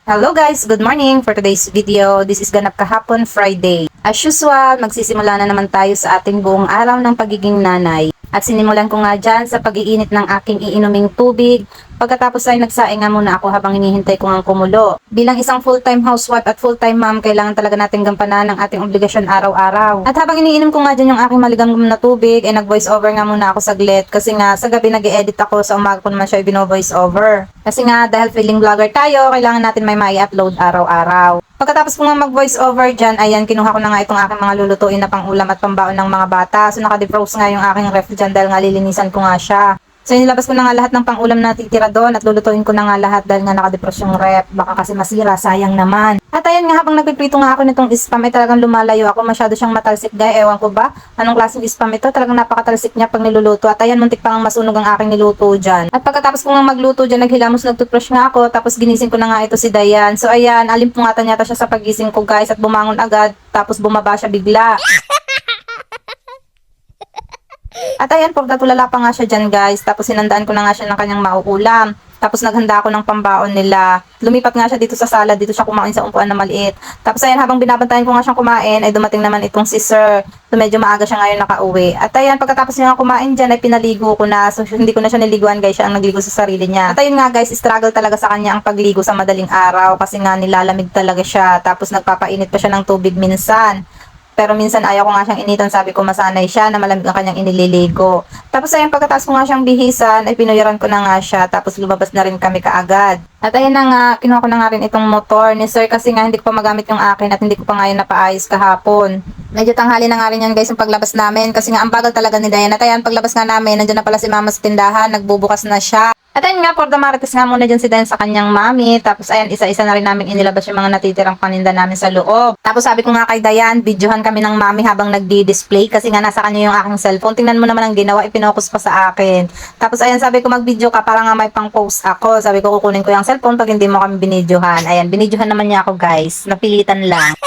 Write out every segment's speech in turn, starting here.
Hello guys, good morning for today's video. This is ganap kahapon Friday. As usual, magsisimula na naman tayo sa ating buong araw ng pagiging nanay. At sinimulan ko nga dyan sa pag-iinit ng aking iinuming tubig. Pagkatapos ay nagsaing nga muna ako habang hinihintay ko ang kumulo. Bilang isang full-time housewife at full-time mom, kailangan talaga natin gampanan ang ating obligasyon araw-araw. At habang iniinom ko nga dyan yung aking maligamgam na tubig, ay nag-voice over nga muna ako saglit. Kasi nga sa gabi nag-e-edit ako, sa umaga ko naman siya bino-voice over. Kasi nga dahil feeling vlogger tayo, kailangan natin may mai-upload araw-araw. Pagkatapos ko nga mag-voice over dyan, ayan, kinuha ko na nga itong aking mga lulutuin na pang-ulam at pambaon ng mga bata. So naka-defrost nga yung aking ref dyan dahil nga lilinisan ko nga siya. So inilabas ko na nga lahat ng pang-ulam na titira doon at lulutuin ko na nga lahat dahil nga naka-defrost yung ref. Baka kasi masira, sayang naman. At ayan nga, habang nagpiprito nga ako nitong spam, ay talagang lumalayo ako. Masyado siyang matalsik, guys. Ewan ko ba anong klaseng spam ito. Talagang napakatalsik niya pag niluluto. At ayan, muntik pa nga masunog ang aking niluto dyan. At pagkatapos ko nga magluto dyan, naghilamos, nagtutbrush nga ako. Tapos ginising ko na nga ito si Dayan. So ayan, alimpungatan yata siya sa pagising ko, guys. At bumangon agad. Tapos bumaba siya bigla. At ayan, tulala pa nga siya dyan, guys. Tapos sinandaan ko na nga siya ng kanyang mauulam. Tapos naghanda ako ng pambaon nila. Lumipat nga siya dito sa sala. Dito siya kumain sa upuan na maliit. Tapos ayan, habang binabantayan ko nga siyang kumain, ay dumating naman itong si Sir. So medyo maaga siya ngayon nakauwi. At ayan, pagkatapos niya kumain dyan, ay pinaligo ko na. So hindi ko na siya niliguan, guys. Siya ang nagligo sa sarili niya. At ayun nga, guys, struggle talaga sa kanya ang pagligo sa madaling araw. Kasi nga nilalamig talaga siya. Tapos nagpapainit pa siya ng tubig minsan. Pero minsan ayaw ko nga siyang initan, sabi ko masanay siya na malamig ang kanyang inililigo. Tapos ayun, pagkatapos ko nga siyang bihisan, ay pinuyaran ko na nga siya, tapos lumabas na rin kami kaagad. At ayun na nga, kinuha ko na nga rin itong motor ni Sir kasi nga hindi ko pa magamit yung akin at hindi ko pa nga yun napaayos kahapon. Medyo tanghali na nga rin yan, guys, yung paglabas namin kasi nga ang bagal talaga ni Dayan. At ayan, paglabas nga namin, nandiyan na pala si Mama sa tindahan, nagbubukas na siya. At ayun nga, for the marites nga muna dyan si Dan sa kanyang mami. Tapos ayan, isa-isa na rin namin inilabas yung mga natitirang paninda namin sa loob. Tapos sabi ko nga kay Dayan, videohan kami ng mami habang nagdi-display kasi nga nasa kanya yung aking cellphone. Tingnan mo naman ang ginawa, ipinokus pa sa akin. Tapos ayan, sabi ko mag-video ka para nga may pang-post ako. Sabi ko kukunin ko yung cellphone pag hindi mo kami binidyohan. Ayan, binidyohan naman niya ako, guys. Napilitan lang.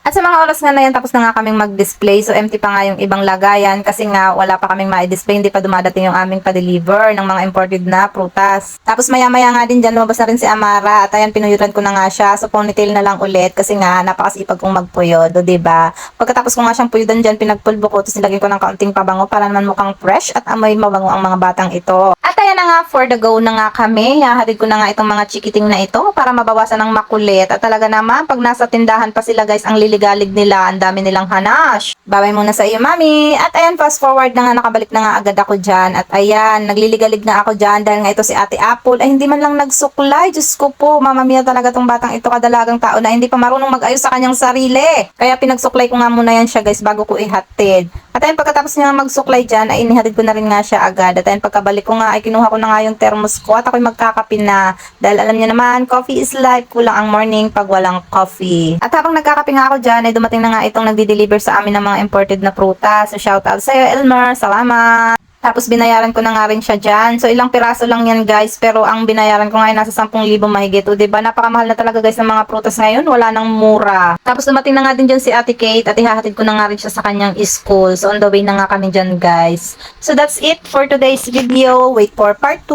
At sa mga oras nga na yan, tapos na nga kaming mag-display. So, empty pa nga yung ibang lagayan kasi nga wala pa kaming ma-display. Hindi pa dumadating yung aming pa-deliver ng mga imported na prutas. Tapos maya-maya nga din dyan, lumabas na rin si Amara. At ayan, pinuyuran ko na nga siya. So, ponytail na lang ulit kasi nga napakasipag kong magpuyod. O, diba? Pagkatapos ko nga siyang puyudan dyan, pinagpulbo ko. Tapos nilagyan ko ng kaunting pabango para naman mukhang fresh at amoy mabango ang mga batang ito. At ayan na nga, for the go na nga kami. Hahatid ko na nga itong mga chikiting na ito para mabawasan ng makulit. At talaga naman, pag nasa tindahan pa sila, guys, ang liligalig nila, ang dami nilang hanash. Babay muna sa iyo, mami. At ayan, fast forward na nga, nakabalik na nga agad ako dyan. At ayan, nagliligalig na ako dyan dahil nga ito si Ate Apple ay hindi man lang nagsuklay. Diyos ko po, mamamia talaga tong batang ito, kadalagang tao na hindi pa marunong mag-ayos sa kanyang sarili. Kaya pinagsuklay ko nga muna yan siya, guys, bago ko ihatid. At ayun, pagkatapos niya magsuklay dyan, ay inihatid ko na rin nga siya agad. At ayun, pagkabalik ko nga, ay kinuha ko na nga yung thermos ko at ako'y magkakape na. Dahil alam niya naman, coffee is life, kulang ang morning pag walang coffee. At habang nagkakape nga ako dyan, ay dumating na nga itong nagdi-deliver sa amin ng mga imported na prutas. So shout out sa'yo, Elmer, salamat! Tapos binayaran ko na nga rin siya dyan. So ilang piraso lang yan, guys. Pero ang binayaran ko nga ay nasa 10,000 mahigit. O diba, napakamahal na talaga, guys, ng mga prutas ngayon. Wala nang mura. Tapos dumating na nga din dyan si Ate Kate at ihahatid ko na nga rin siya sa kanyang school. So on the way na nga kami dyan, guys. So that's it for today's video. Wait for part 2.